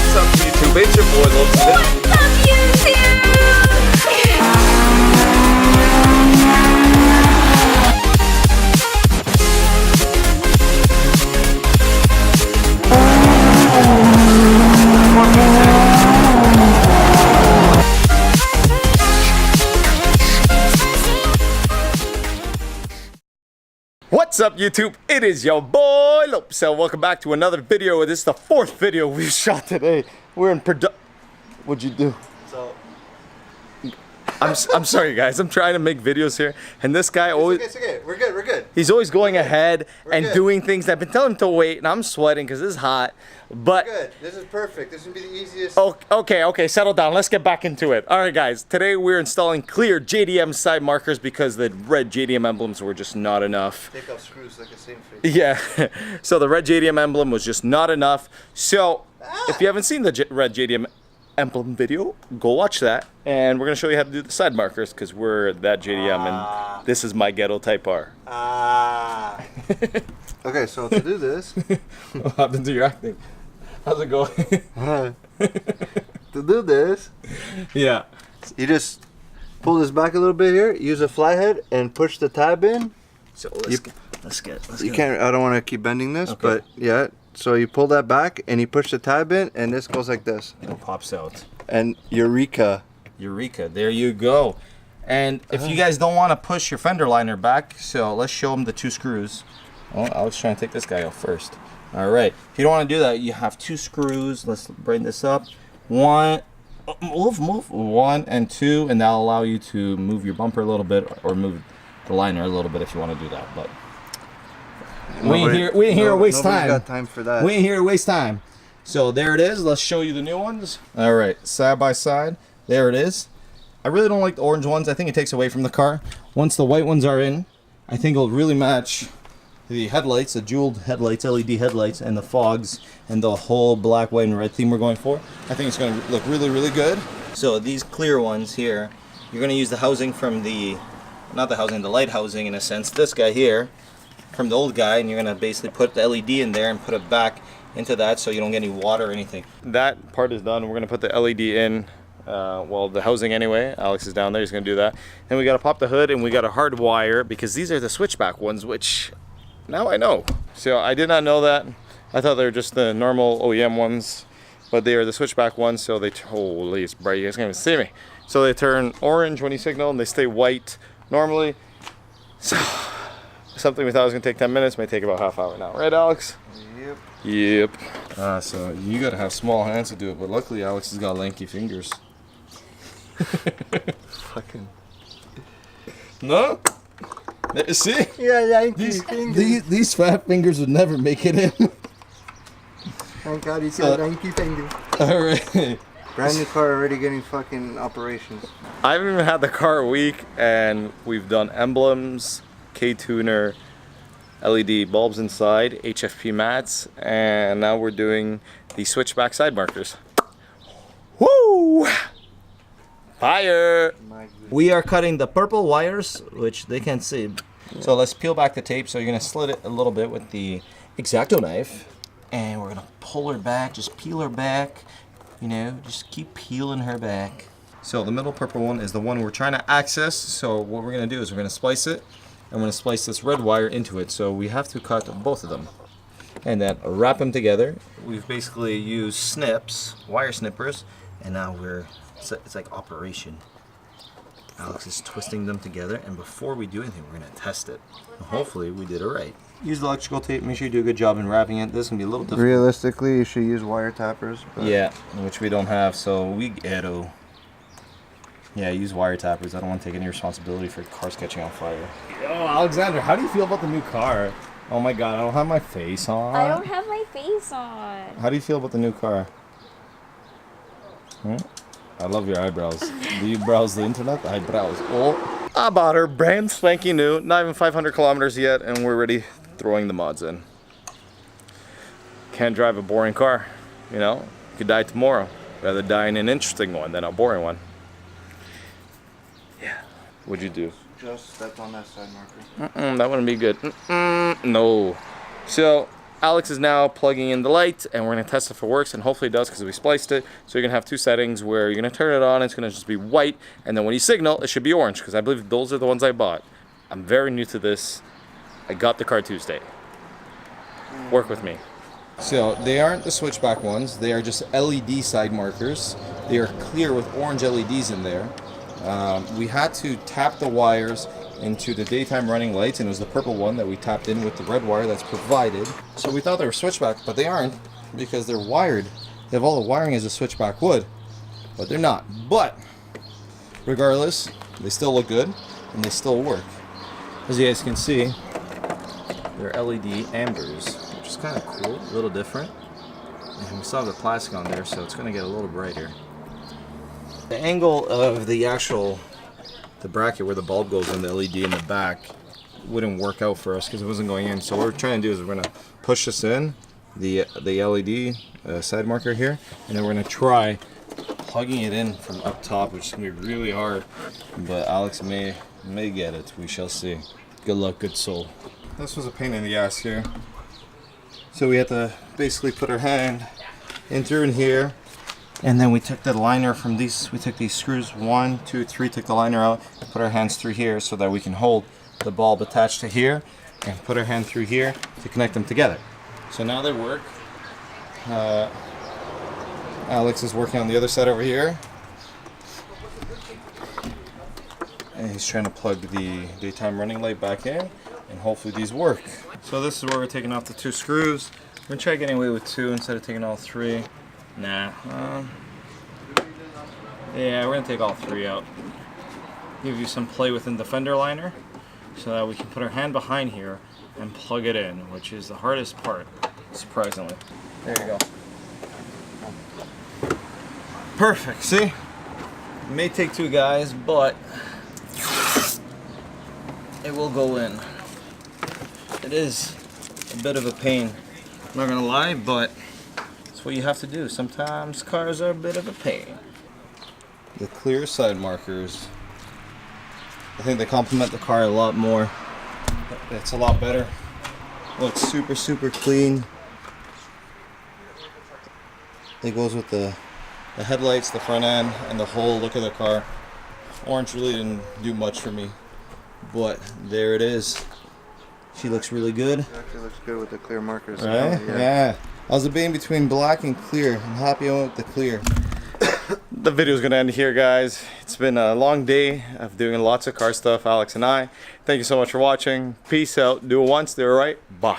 What's up, YouTube? It's your boy, Lowpes. What's up, YouTube? What's up, YouTube? It is your boy Lowpes. So welcome back to another video. This is the fourth video we've shot today. We're in What'd you do? So I'm sorry, guys. I'm trying to make videos here, and this guy always. it's okay. We're good. He's always going ahead and good. doing things. I've been telling him to wait, and I'm sweating because it's hot. But Good. This is perfect. This would be the easiest. okay. Settle down. Let's get back into it. All right, guys. Today we're installing clear JDM side markers because the red JDM emblems were just not enough. Take off screws like a same face. Yeah. So the red JDM emblem was just not enough. So if you haven't seen the red JDM emblem video, go watch that, and we're gonna show you how to do the side markers because we're that JDM and this is my ghetto type R. Okay, so to do this, What happened to your acting? How's it going? to do this, Yeah. you just pull this back a little bit here. Use a flathead and push the tab in. So let's get. You can't. I don't want to keep bending this, Okay. but yeah. So you pull that back and you push the tab in, and this goes like this. It pops out. And Eureka! Eureka! There you go. And if you guys don't want to push your fender liner back, so let's show them the two screws. Oh, I was trying to take this guy out first. All right. If you don't want to do that, you have two screws. Let's bring this up. Move. 1 and 2, and that'll allow you to move your bumper a little bit or move the liner a little bit if you want to do that. But we ain't here to waste time. Got time for that. We ain't here to waste time. So there it is. Let's show you the new ones. All right, side by side. There it is. I really don't like the orange ones. I think it takes away from the car. Once the white ones are in, I think it'll really match the headlights, the jeweled headlights, LED headlights, and the fogs, and the whole black, white, and red theme we're going for. I think it's going to look really, really good. So these clear ones here, you're going to use the housing from the, not the housing, the light housing in a sense. This guy here, from the old guy, and you're going to basically put the LED in there and put it back into that so you don't get any water or anything. That part is done. We're going to put the LED in, well, the housing anyway. Alex is down there. He's going to do that. Then we got to pop the hood, and we got to hardwire because these are the switchback ones, which now I know. So I did not know that. I thought they were just the normal OEM ones, but they are the switchback ones. So they, holy, it's bright. You guys can't even see me. So they turn orange when you signal, and they stay white normally. So something we thought was gonna take 10 minutes may take about half hour now, right, Alex? Yep. So you gotta have small hands to do it, but luckily Alex has got lanky fingers. Fucking. No? See? Yeah, These fat fingers would never make it in. Thank God he's got 90 fingers. Alright. Brand new car already getting fucking operations. I haven't even had the car a week, and we've done emblems, K-tuner, LED bulbs inside, HFP mats, and now we're doing the switchback side markers. Woo! Fire! We are cutting the purple wires, which they can't see. So let's peel back the tape. So you're gonna slit it a little bit with the X-Acto knife, and we're gonna pull her back, just peel her back, you know, just keep peeling her back. So the middle purple one is the one we're trying to access. So what we're gonna do is we're gonna splice it, and we're gonna splice this red wire into it. So we have to cut both of them and then wrap them together. We've basically used snips, wire snippers, and now it's like operation. Alex is twisting them together, and before we do anything, we're gonna test it. And hopefully we did it right. Use the electrical tape, make sure you do a good job in wrapping it. This is gonna be a little difficult. Realistically, you should use wire tappers. But Yeah, which we don't have, so we ghetto. Yeah, use wire tappers. I don't want to take any responsibility for cars catching on fire. Oh, Alexander, how do you feel about the new car? Oh my God, I don't have my face on. I don't have my face on. How do you feel about the new car? I love your eyebrows. Do you browse the internet? Eyebrows. Oh. I bought her brand spanking new, not even 500 kilometers yet, and we're already throwing the mods in. Can't drive a boring car, you know? You could die tomorrow. Rather die in an interesting one than a boring one. Yeah. What'd you do? Just stepped on that side marker. That wouldn't be good. No. So Alex is now plugging in the light, and we're going to test if it works, and hopefully it does because we spliced it. So you're going to have two settings where you're going to turn it on, it's going to just be white, and then when you signal, it should be orange, because I believe those are the ones I bought. I'm very new to this. I got the car Tuesday. Work with me. So they aren't the switchback ones, they are just LED side markers. They are clear with orange LEDs in there. We had to tap the wires into the daytime running lights, and it was the purple one that we tapped in with the red wire that's provided. So we thought they were switchback, but they aren't, because they're wired. They have all the wiring as a switchback would, but they're not. But regardless, they still look good and they still work. As you guys can see, they're LED ambers, which is kind of cool, a little different. And we still have the plastic on there, so it's going to get a little brighter. The angle of the bracket where the bulb goes in the LED in the back wouldn't work out for us because it wasn't going in. So what we're trying to do is we're going to push this in, the LED side marker here, and then we're going to try plugging it in from up top, which is going to be really hard. But Alex may get it. We shall see. Good luck, good soul. This was a pain in the ass here. So we had to basically put our hand in through in here. And then we took the liner from these, we took these screws, 1, 2, 3, took the liner out, put our hands through here so that we can hold the bulb attached to here, and put our hand through here to connect them together. So now they work. Alex is working on the other side over here. And he's trying to plug the daytime running light back in, and hopefully these work. So this is where we're taking off the 2 screws. We're gonna try getting away with 2 instead of taking all 3. Nah. Yeah, we're gonna take all 3 out. Give you some play within the fender liner so that we can put our hand behind here and plug it in, which is the hardest part, surprisingly. There you go. Perfect, see? It may take 2 guys, but it will go in. It is a bit of a pain, I'm not gonna lie, but what you have to do. Sometimes cars are a bit of a pain. The clear side markers, I think they complement the car a lot more. It's a lot better. Looks super clean. It goes with the headlights, the front end, and the whole look of the car. Orange really didn't do much for me, but there it is. She looks really good. It actually looks good with the clear markers. Right? Yeah. I was debating between black and clear. I'm happy I went with the clear. The video is going to end here, guys. It's been a long day of doing lots of car stuff, Alex and I. Thank you so much for watching. Peace out. Do it once, do it right. Bye.